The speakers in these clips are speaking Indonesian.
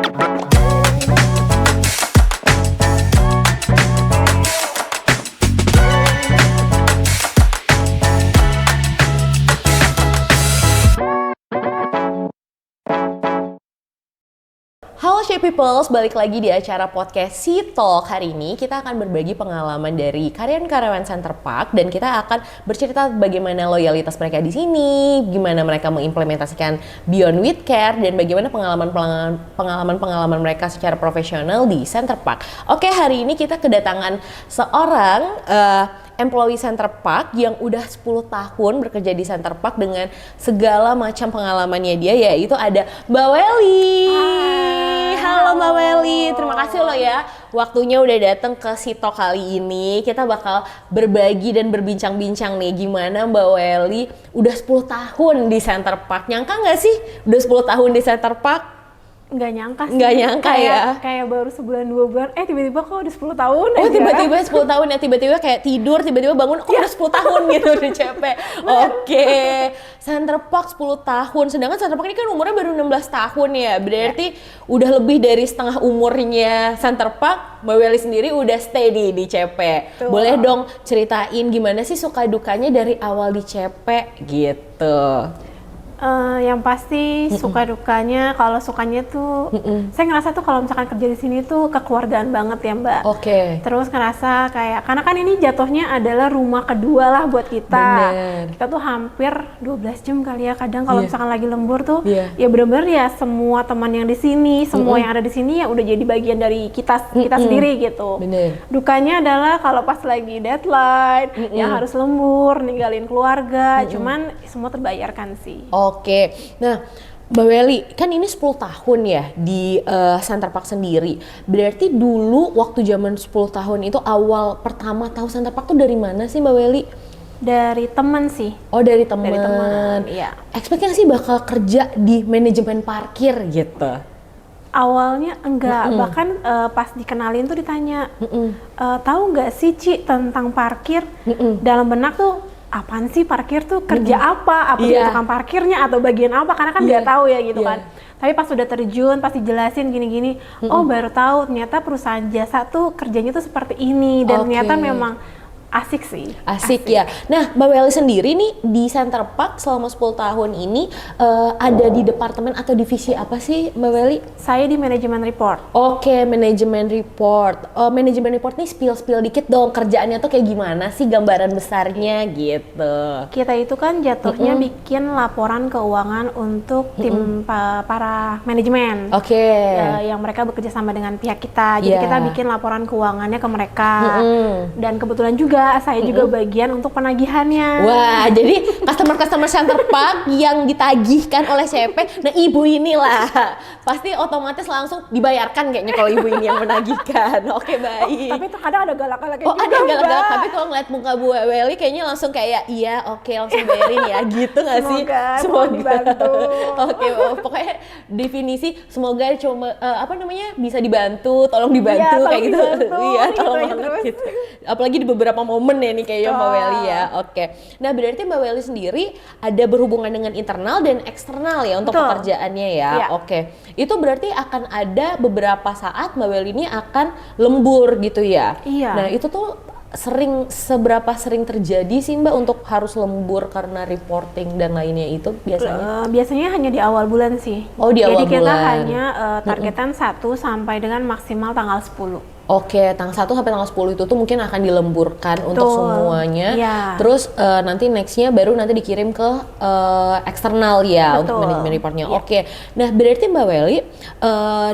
Halo Shape Peoples, balik lagi di acara podcast She Talk. Hari ini kita akan berbagi pengalaman dari karyawan-karyawan Center Park dan kita akan bercerita bagaimana loyalitas mereka di sini, gimana mereka mengimplementasikan Beyond with Care dan bagaimana pengalaman mereka secara profesional di Center Park. Oke, hari ini kita kedatangan seorang employee Center Park yang udah 10 tahun bekerja di Center Park dengan segala macam pengalamannya dia, yaitu ada Mbak Welly. Halo Mbak Welly, terima kasih loh ya waktunya udah datang ke She Talk kali ini. Kita bakal berbagi dan berbincang-bincang nih gimana Mbak Welly udah 10 tahun di Center Park. Nyangka nggak sih udah 10 tahun di Center Park? Nggak nyangka sih. Nggak nyangka ya? Kayak baru sebulan 2 bulan, tiba-tiba kok udah 10 tahun aja. Oh tiba-tiba 10 tahun ya, tiba-tiba kayak tidur, tiba-tiba bangun, kok udah 10 tahun gitu di CP. Oke, Center Park 10 tahun, sedangkan Center Park ini kan umurnya baru 16 tahun ya, berarti udah lebih dari setengah umurnya Center Park. Mbak Welly sendiri udah stay di CP. Tuh. Boleh dong ceritain gimana sih suka dukanya dari awal di CP gitu. Yang pasti suka dukanya, kalau sukanya tuh saya ngerasa tuh kalau misalkan kerja di sini tuh kekeluargaan banget ya Mbak. Oke. Terus ngerasa kayak, karena kan ini jatuhnya adalah rumah kedua lah buat kita. Bener. Kita tuh hampir 12 jam kali ya kadang kalau misalkan lagi lembur tuh ya bener-bener ya semua teman yang di sini, semua yang ada di sini ya udah jadi bagian dari kita sendiri gitu. Bener. Dukanya adalah kalau pas lagi deadline yang harus lembur, ninggalin keluarga, cuman semua terbayarkan sih. Oke, nah Mbak Welly, kan ini 10 tahun ya di Center Park sendiri. Berarti dulu waktu zaman 10 tahun itu awal pertama tahu Center Park tuh dari mana sih Mbak Welly? Dari teman sih. Oh dari teman. Dari teman, iya. Expect nggak sih bakal kerja di manajemen parkir gitu? Awalnya enggak, bahkan pas dikenalin tuh ditanya, tahu nggak sih Ci tentang parkir? Dalam benak tuh, apaan sih parkir tuh, kerja apa jadi tukang parkirnya atau bagian apa, karena kan nggak tahu ya gitu kan. Tapi pas udah terjun, pas dijelasin gini-gini, oh baru tahu ternyata perusahaan jasa tuh kerjanya tuh seperti ini, dan ternyata memang asik sih. Asik ya. Nah, Mbak Welly sendiri nih di Center Park selama 10 tahun ini ada di departemen atau divisi apa sih Mbak Welly? Saya di manajemen report. Oke, manajemen report. Manajemen report nih spill dikit dong, kerjaannya tuh kayak gimana sih, gambaran besarnya gitu. Kita itu kan jatuhnya bikin laporan keuangan untuk tim para manajemen. Oke. Yang mereka bekerja sama dengan pihak kita. Jadi kita bikin laporan keuangannya ke mereka. Dan kebetulan juga saya juga bagian untuk penagihannya. Wah, jadi customer Center Park yang ditagihkan oleh CP, nah ibu inilah pasti otomatis langsung dibayarkan kayaknya kalau ibu ini yang menagihkan. Oke, baik. Tapi itu kadang ada galak-galaknya juga. Oh, ada galak-galak, tapi kalau ngeliat muka Bu Welly kayaknya langsung kayak iya, oke, langsung bayarin ya, gitu nggak sih? Semoga dibantu. Oke, pokoknya definisi semoga cuma bisa dibantu, tolong dibantu kayak gitu. Iya, tolong banget gitu. Apalagi di beberapa momen ya nih kayaknya Mbak Welly ya. Oke. Nah, berarti Mbak Welly sendiri ada berhubungan dengan internal dan eksternal ya untuk pekerjaannya ya. Oke. Itu berarti akan ada beberapa saat Mbak Welly ini akan lembur gitu ya. Iya. Nah, itu tuh seberapa sering terjadi sih Mbak untuk harus lembur karena reporting dan lainnya itu biasanya? Biasanya hanya di awal bulan sih. Oh, di awal bulan. Jadi kita hanya targetan 1 sampai dengan maksimal tanggal 10. Oke, tanggal 1 sampai tanggal 10 itu tuh mungkin akan dilemburkan untuk semuanya. Terus nanti nextnya baru nanti dikirim ke eksternal ya untuk manajemen reportnya. Oke, nah berarti Mbak Welly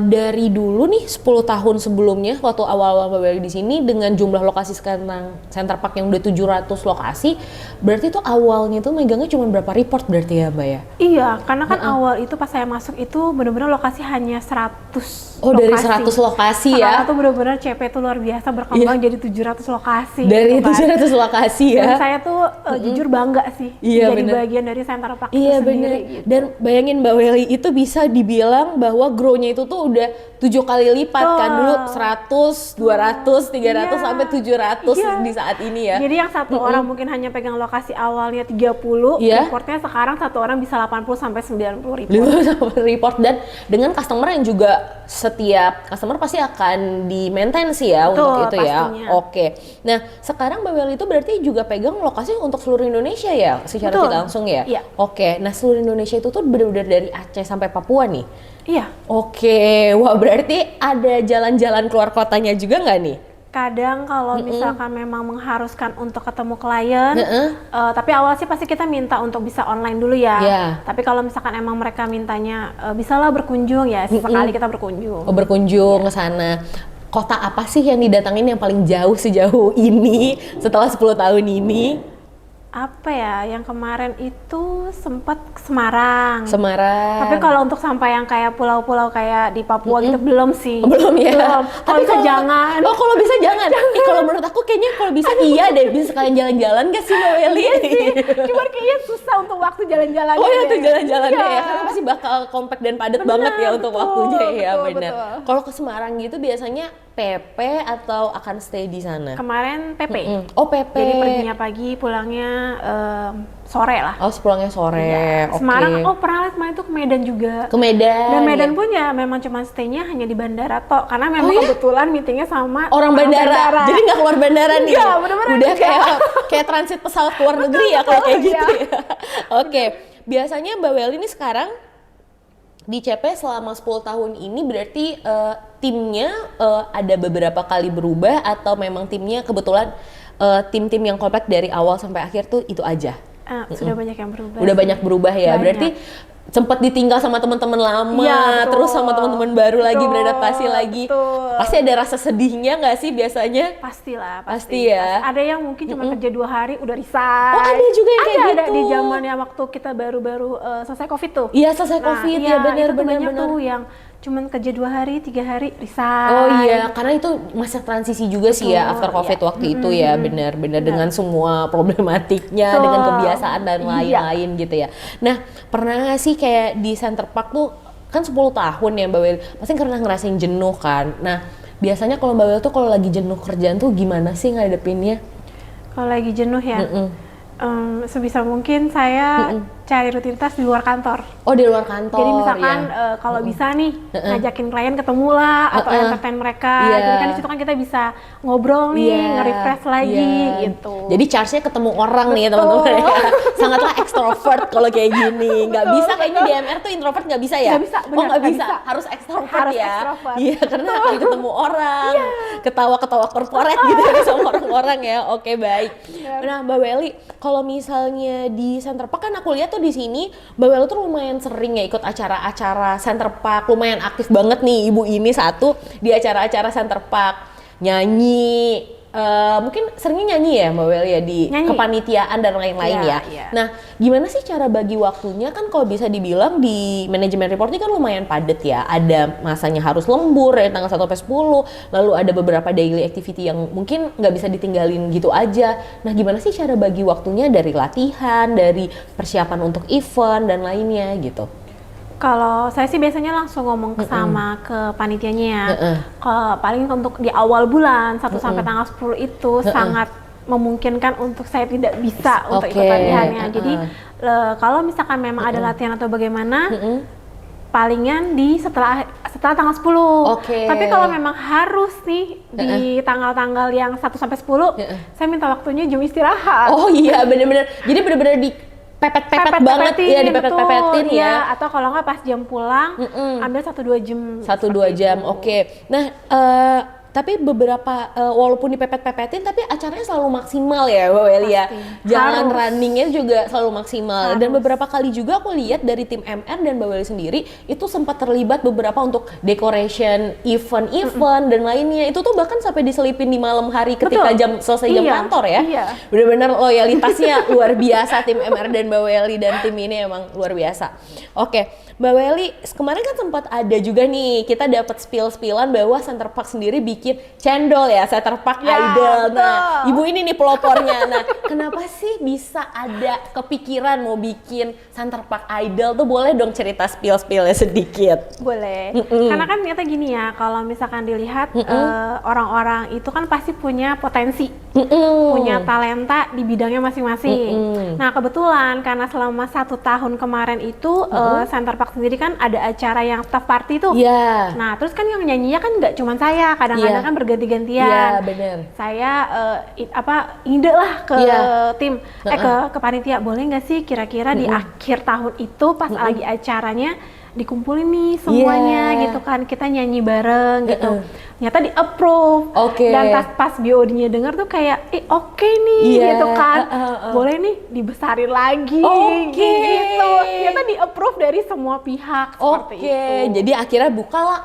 dari dulu nih 10 tahun sebelumnya waktu awal-awal Mbak Welly di sini dengan jumlah lokasi sekarang Center Park yang udah 700 lokasi, berarti tuh awalnya tuh megangnya cuma berapa report berarti ya Mbak ya? Iya, karena kan awal itu pas saya masuk itu benar-benar lokasi hanya 100 lokasi. Dari 100 lokasi ya? Sekarang tuh benar-benar CP tuh luar biasa berkembang jadi 700 lokasi. Dari gitu kan. 700 lokasi ya. Dan saya tuh jujur bangga sih Iya, jadi bener. bagian dari Center Park itu Iya sendiri. benar. Gitu. Dan bayangin Mbak Welly itu bisa dibilang bahwa grow-nya itu tuh udah 7 kali lipat kan, dulu 100, 200, 300 sampai 700 di saat ini ya. Jadi yang satu orang mungkin hanya pegang lokasi awalnya 30, reportnya sekarang satu orang bisa 80 sampai 90 report. Dan dengan customer yang juga setiap customer pasti akan di maintain sih ya. Betul, untuk itu pastinya. ya. Oke. Nah sekarang Mbak Welly itu berarti juga pegang lokasi untuk seluruh Indonesia ya secara Betul. tidak langsung ya. Iya. Oke. Nah seluruh Indonesia itu tuh benar-benar dari Aceh sampai Papua nih. Iya. Oke, wah berarti ada jalan-jalan keluar kotanya juga nggak nih? Kadang kalau misalkan memang mengharuskan untuk ketemu klien, tapi awal sih pasti kita minta untuk bisa online dulu ya. Yeah. Tapi kalau misalkan emang mereka mintanya bisalah berkunjung ya, sesekali kita berkunjung. Oh, berkunjung ke sana. Kota apa sih yang didatangin yang paling jauh sejauh ini setelah 10 tahun ini? Apa ya, yang kemarin itu sempat ke Semarang. Semarang. Tapi kalau untuk sampai yang kayak pulau-pulau kayak di Papua gitu belum sih. Belum ya. Belum. Kalau bisa jangan. Oh kalau bisa jangan. Kalau menurut aku kayaknya kalau bisa iya deh, bisa sekalian jalan-jalan gak sih Mbak Welly? Cuma kayaknya susah untuk waktu jalan-jalan. Oh ya tuh jalan-jalannya ya, karena pasti bakal compact dan padat banget ya untuk waktunya ya, benar. Kalau ke Semarang gitu biasanya PP atau akan stay di sana? Kemarin PP. Oh PP. Jadi perginya pagi, pulangnya sore lah. Oh pulangnya sore. Oke. Semarang, pernah lihat kemarin tuh ke Medan juga. Ke Medan. Dan Medan pun ya memang cuma stay-nya hanya di bandara tok, karena memang kebetulan meetingnya sama orang bandara. Jadi nggak keluar bandara nih. Enggak, bener-bener udah kayak transit pesawat keluar negeri ya kalau kayak gitu ya. Oke. Biasanya Mbak Welly ini sekarang di CP selama 10 tahun ini berarti timnya ada beberapa kali berubah atau memang timnya kebetulan tim-tim yang kompak dari awal sampai akhir tuh itu aja? Sudah banyak yang berubah. Udah banyak berubah ya. Banyak. Berarti sempat ditinggal sama teman-teman lama, ya, terus sama teman-teman baru lagi beradaptasi lagi. Betul. Pasti ada rasa sedihnya nggak sih biasanya? Pastilah, pasti ya. Ada yang mungkin cuma kerja 2 hari udah resign. Oh ada juga yang kayak gitu. Ada di zamannya waktu kita baru-baru selesai COVID tuh. Iya selesai COVID ya benar. tuh yang cuman kerja 2 hari, 3 hari resign. Oh iya, karena itu masa transisi juga sih ya after COVID waktu itu ya, benar-benar dengan semua problematiknya, dengan kebiasaan dan lain-lain gitu ya. Nah, pernah nggak sih kayak di Center Park tuh kan 10 tahun ya Mbak Welly, pasti pernah ngerasain jenuh kan. Nah, biasanya kalau Mbak Welly tuh kalau lagi jenuh kerjaan tuh gimana sih ngadepinnya? Kalau lagi jenuh ya, sebisa mungkin saya cari rutinitas di luar kantor. Oh di luar kantor. Jadi misalkan kalau bisa nih ngajakin klien ketemu lah atau entertain mereka. Jadi kan di situ kan kita bisa ngobrol nih, nge-refresh lagi gitu. Jadi charge-nya ketemu orang nih teman-teman ya. Sangatlah extrovert kalau kayak gini. Nggak bisa kayaknya di MR tuh introvert nggak bisa ya? Nggak bisa, benar, oh nggak nggak bisa. bisa. Harus extrovert Harus ya. extrovert. Iya karena akan ketemu orang, ketawa-ketawa corporate gitu ya sama orang-orang ya. Oke baik. Nah Mbak Welly, kalau misalnya di Center Park kan aku lihat tuh di sini Mbak Welly tuh lumayan sering ya ikut acara-acara Center Park, lumayan aktif banget nih ibu ini satu di acara-acara Center Park, nyanyi, mungkin seringnya nyanyi ya Mbak Welly ya di kepanitiaan dan lain-lain ya. Nah gimana sih cara bagi waktunya, kan kalau bisa dibilang di manajemen reporting kan lumayan padat ya, ada masanya harus lembur ya tanggal 1 sampai 10, lalu ada beberapa daily activity yang mungkin nggak bisa ditinggalin gitu aja. Nah gimana sih cara bagi waktunya dari latihan, dari persiapan untuk event dan lainnya gitu? Kalau saya sih biasanya langsung ngomong sama ke panitianya ya. Kalau paling untuk di awal bulan 1 sampai tanggal 10 itu sangat memungkinkan untuk saya tidak bisa untuk ikut latihannya. Jadi kalau misalkan memang ada latihan atau bagaimana, palingan di setelah tanggal 10. Tapi kalau memang harus nih di tanggal-tanggal yang 1 sampai 10, saya minta waktunya jam istirahat. Oh iya bener-bener. Jadi bener-bener di pepet banget ya, dipepet-pepetin ya. Atau kalau nggak pas jam pulang ambil 1-2 jam. 1-2 jam. Oke. Nah, tapi beberapa walaupun dipepet-pepetin tapi acaranya selalu maksimal ya Mbak Welly ya. Jalan runningnya juga selalu maksimal. Dan beberapa kali juga aku lihat dari tim MR dan Mbak Welly sendiri itu sempat terlibat beberapa untuk decoration event dan lainnya. Itu tuh bahkan sampai diselipin di malam hari ketika selesai jam kantor ya. Benar-benar loyalitasnya luar biasa tim MR dan Mbak Welly, dan tim ini emang luar biasa. Oke, Mbak Welly, kemarin kan sempat ada juga nih kita dapat spill-spillan bahwa Center Park sendiri bikin bikin cendol ya, Center Park Ya, Idol. Nah, betul. ibu ini nih pelopornya. Nah, kenapa sih bisa ada kepikiran mau bikin Center Park Idol tuh? Boleh dong cerita spill-spillnya sedikit. Boleh. Karena kan ternyata gini ya, kalau misalkan dilihat orang-orang itu kan pasti punya potensi, punya talenta di bidangnya masing-masing. Nah kebetulan karena selama 1 tahun kemarin itu Center Park sendiri kan ada acara yang staff party tuh. Iya. Nah terus kan yang nyanyinya kan nggak cuma saya, kadang-kadang Iya. kan berganti-gantian. Iya, bener. Saya ide lah ke Iya. tim, ke panitia, boleh nggak sih kira-kira di akhir tahun itu pas lagi acaranya dikumpulin nih semuanya Iya. gitu kan, kita nyanyi bareng gitu. Ternyata di approve. Oke. Dan pas BOD-nya denger tuh kayak, oke nih Iya. gitu kan. Boleh nih dibesarin lagi Oke. gitu. Ternyata di approve dari semua pihak seperti Oke, itu. jadi akhirnya bukalah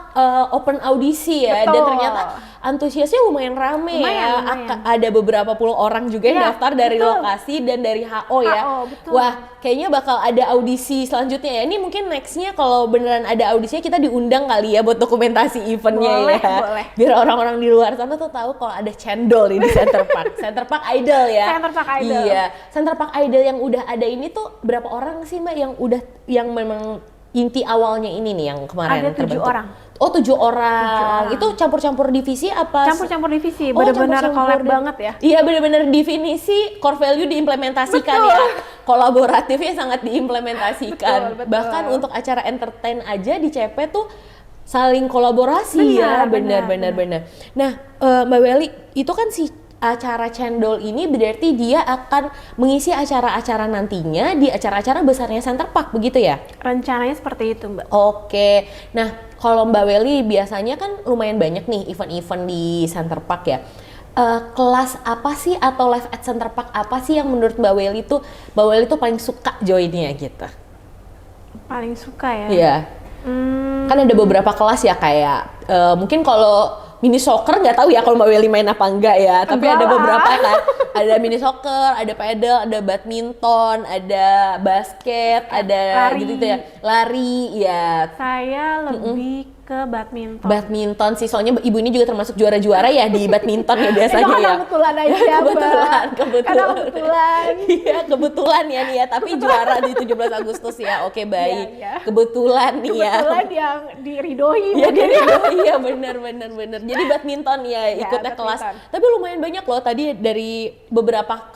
open audisi ya, dan Betul. ternyata antusiasnya lumayan rame ya. Lumayan. Ada beberapa puluh orang juga yang Iya, daftar dari betul. lokasi dan dari HO ya. HO, betul. Wah, kayaknya bakal ada audisi selanjutnya ya. Ini mungkin nextnya kalau beneran ada audisinya kita diundang kali ya buat dokumentasi eventnya Boleh, ya. boleh. Biar orang-orang di luar sana tuh tahu kalau ada cendol ini di Center Park. Center Park Idol ya. Center Park Idol. Iya. Center Park Idol yang udah ada ini tuh berapa orang sih Mbak yang memang inti awalnya ini nih yang kemarin Ada 7 terbentuk? orang. Oh 7 orang. 7 orang. Itu campur-campur divisi apa? Campur-campur divisi, Oh, benar-benar campur-campur collab banget ya. Iya benar-benar definisi core value diimplementasikan Betul. ya. Kolaboratifnya sangat diimplementasikan. Betul, betul. Bahkan untuk acara entertain aja di CP tuh saling kolaborasi ya. Benar, Benar. Nah, Mbak Welly, itu kan si acara cendol ini berarti dia akan mengisi acara-acara nantinya di acara-acara besarnya Center Park begitu ya? Rencananya seperti itu, Mbak. Oke, nah kalau Mbak Welly biasanya kan lumayan banyak nih event-event di Center Park ya. Kelas apa sih atau live at Center Park apa sih yang menurut Mbak Welly tuh paling suka joinnya gitu? Paling suka ya. Iya. Kan ada beberapa kelas ya kayak mungkin kalau mini soccer nggak tahu ya kalau Mbak Welly main apa enggak ya, tapi Enggak ada lah. beberapa kan. Ada mini soccer, ada padel, ada badminton, ada basket, ada Lari. gitu ya. Lari ya. Saya lebih ke badminton. Badminton sih, soalnya ibu ini juga termasuk juara-juara ya di badminton ya biasanya Itu kan ya. kebetulan aja, kebetulan, Mbak. kebetulan. Karena kebetulan. Iya, kebetulan ya nih ya, tapi juara di 17 Agustus ya. Oke, baik. Iya. Kebetulan nih ya. Kebetulan yang diridoi. Iya, mungkin dia ya. iya benar. Jadi badminton ya ikutnya kelas. badminton. Tapi lumayan banyak loh tadi dari beberapa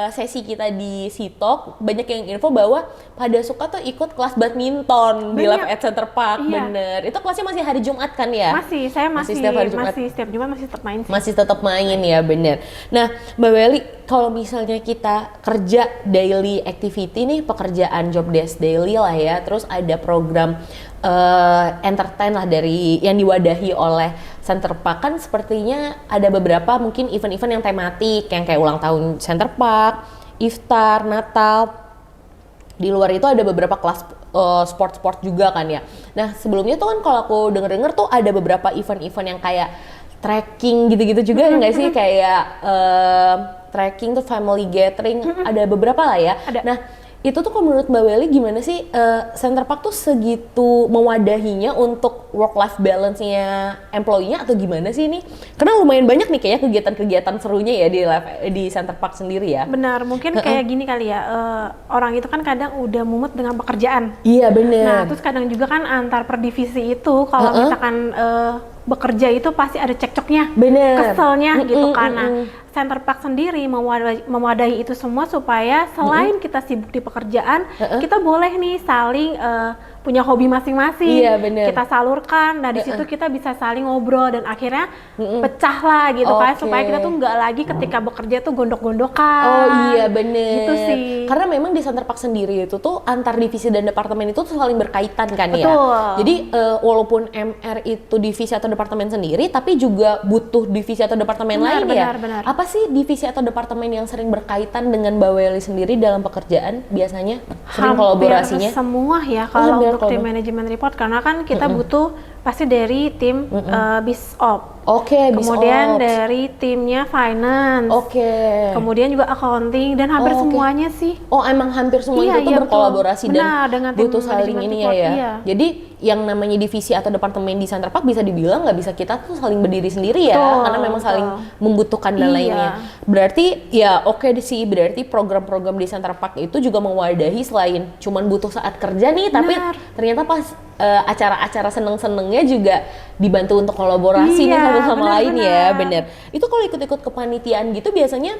sesi kita di Sitok banyak yang info bahwa pada suka tuh ikut kelas badminton di Banyak. Live at Center Park. Iya. Bener. Itu kelasnya masih hari Jumat kan ya? Masih, saya masih setiap hari Jumat. setiap Jumat masih tetap main sih. Masih tetap main ya, bener. Nah, Mbak Welly, kalau misalnya kita kerja daily activity nih, pekerjaan job desk daily lah ya, terus ada program entertain lah dari yang diwadahi oleh Center Park, kan sepertinya ada beberapa mungkin event-event yang tematik, yang kayak ulang tahun Center Park, iftar, Natal. Di luar itu ada beberapa kelas sport-sport juga kan ya. Nah sebelumnya tuh kan kalau aku denger-denger tuh ada beberapa event-event yang kayak trekking gitu-gitu juga nggak sih, kayak trekking tuh family gathering, ada beberapa lah ya. Ada. Nah itu tuh kalau menurut Mbak Welly gimana sih Center Park tuh segitu mewadahinya untuk work-life balance-nya employee-nya atau gimana sih ini? Karena lumayan banyak nih kayak kegiatan-kegiatan serunya ya di Center Park sendiri ya. Benar, mungkin kayak gini kali ya, orang itu kan kadang udah mumet dengan pekerjaan. Iya bener. Nah, terus kadang juga kan antar per divisi itu kalau misalkan bekerja itu pasti ada cekcoknya, Bener. keselnya gitu kan. Nah, Center Park sendiri mewadahi itu semua supaya selain kita sibuk di pekerjaan, kita boleh nih saling punya hobi masing-masing. Iya, bener. Kita salurkan. Nah, di situ kita bisa saling ngobrol dan akhirnya pecah lah gitu kan, Oke. supaya kita tuh nggak lagi ketika bekerja tuh gondok-gondokan. Oh iya bener. Gitu sih. Karena memang di Center Park sendiri itu tuh antar divisi dan departemen itu tuh saling berkaitan kan ya. Betul. Jadi walaupun MR itu divisi atau departemen sendiri, tapi juga butuh divisi atau departemen Benar, lain ya. benar. Apa sih divisi atau departemen yang sering berkaitan dengan Mbak Welly sendiri dalam pekerjaan biasanya? Sering kolaborasinya? Semua ya kalau hampir untuk tim kolaborasi. manajemen report, karena kan kita butuh pasti dari tim BizOp. Oke, Kemudian BizOps. dari timnya finance. Oke. Kemudian juga accounting dan hampir Oh, oke. semuanya sih. Oh, emang hampir semua Iya, itu tuh iya, berkolaborasi betul. dan Benar, dengan tim butuh saling manajemen ini support, ya. iya. Jadi yang namanya divisi atau departemen di Center Park bisa dibilang nggak bisa kita tuh saling berdiri sendiri ya, Betul, karena memang saling betul. membutuhkan dan Iya. lainnya. Berarti ya oke sih, berarti program-program di Center Park itu juga mewadahi selain cuman butuh saat kerja nih, tapi Benar. ternyata pas acara-acara seneng-senengnya juga dibantu untuk kolaborasi nih Iya, satu sama lain ya, benar-benar. bener. Itu kalau ikut-ikut kepanitiaan gitu biasanya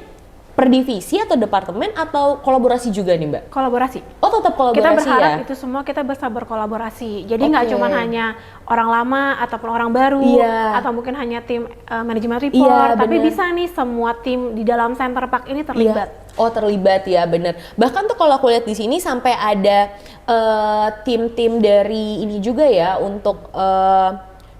per divisi atau departemen atau kolaborasi juga nih Mbak? Kolaborasi. Oh tetap kolaborasi Kita berharap ya? itu semua kita bisa berkolaborasi. Jadi nggak Oke. cuma hanya orang lama ataupun orang baru, Iya. atau mungkin hanya tim manajemen report, Iya, tapi bener. bisa nih semua tim di dalam Center Park ini terlibat. Iya. Oh terlibat ya, bener. Bahkan tuh kalau aku lihat di sini sampai ada tim-tim dari ini juga ya untuk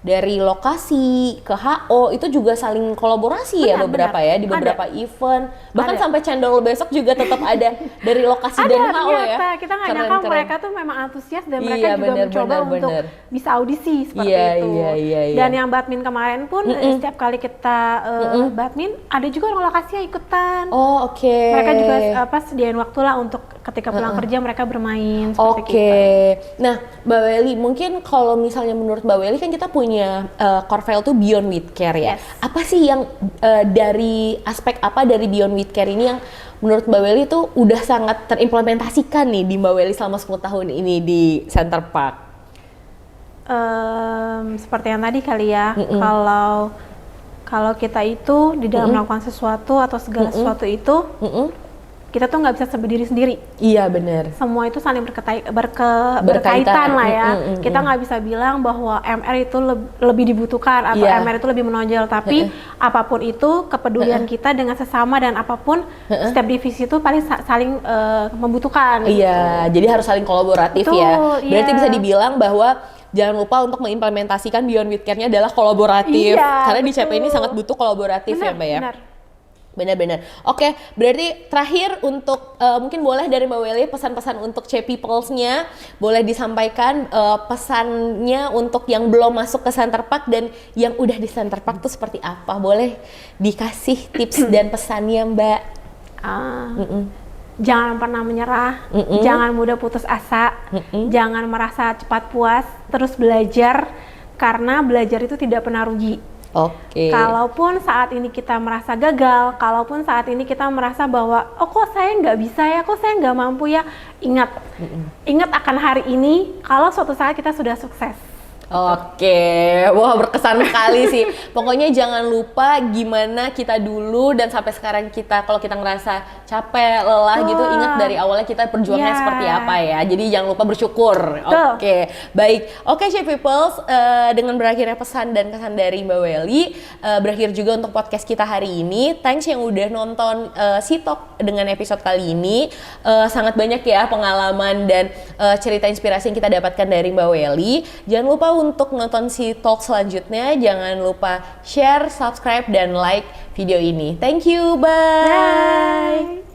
dari lokasi ke HO itu juga saling kolaborasi ya Benar, beberapa benar. ya di beberapa event. Bahkan Ada. sampai cendol besok juga tetap ada dari lokasi Ada dan HO ya. ternyata, kita nggak Keren, nyangka keren. mereka tuh memang antusias dan Iya, mereka juga bener, mencoba bener, untuk bener. bisa audisi seperti Iya, itu. iya. Dan yang badmin kemarin pun setiap kali kita badmin ada juga orang lokasi yang ikutan. Oh oke. Mereka juga sediain waktu lah untuk ketika pulang kerja mereka bermain seperti Oke, nah Mbak Welly, mungkin kalau misalnya menurut Mbak Welly kan kita punya core value tuh Beyond with Care ya. Yes. Apa sih yang dari aspek apa dari Beyond with Care ini yang menurut Mbak Welly tuh udah sangat terimplementasikan nih di Mbak Welly selama 10 tahun ini di Center Park? Seperti yang tadi kali ya, kalau kita itu di dalam melakukan sesuatu atau segala sesuatu itu kita tuh nggak bisa berdiri sendiri. Iya benar. Semua itu saling berkaitan Berkaitan. lah ya. Kita nggak bisa bilang bahwa MR itu lebih dibutuhkan atau Iya. MR itu lebih menonjol, tapi apapun itu kepedulian kita dengan sesama dan apapun setiap divisi itu paling saling membutuhkan. Iya, jadi harus saling kolaboratif ya. Betul, Berarti iya. bisa dibilang bahwa jangan lupa untuk mengimplementasikan Beyond with Care-nya adalah kolaboratif. Iya, Karena di CP ini betul. sangat butuh kolaboratif ya Benar, Mbak ya. benar. Benar-benar. Oke, berarti terakhir untuk mungkin boleh dari Mbak Welly pesan-pesan untuk C-Peoples-nya boleh disampaikan pesannya untuk yang belum masuk ke Center Park dan yang udah di Center Park tuh seperti apa? Boleh dikasih tips dan pesannya Mbak? Jangan pernah menyerah, jangan mudah putus asa, jangan merasa cepat puas, terus belajar karena belajar itu tidak pernah rugi. Oke. Kalaupun saat ini kita merasa gagal, kalaupun saat ini kita merasa bahwa oh kok saya nggak bisa ya, kok saya nggak mampu ya, ingat akan hari ini kalau suatu saat kita sudah sukses. Oke, wah berkesan sekali sih. Pokoknya jangan lupa gimana kita dulu dan sampai sekarang kita kalau kita ngerasa capek, lelah gitu, ingat dari awalnya kita perjuangnya Ya. seperti apa ya. Jadi jangan lupa bersyukur. Betul. Oke, baik. Oke, Chef Peoples, dengan berakhirnya pesan dan kesan dari Mbak Welly, berakhir juga untuk podcast kita hari ini. Thanks yang udah nonton Sitok dengan episode kali ini. Sangat banyak ya pengalaman dan cerita inspirasi yang kita dapatkan dari Mbak Welly. Jangan lupa untuk nonton si talk selanjutnya, jangan lupa share, subscribe, dan like video ini. Thank you, bye! Bye.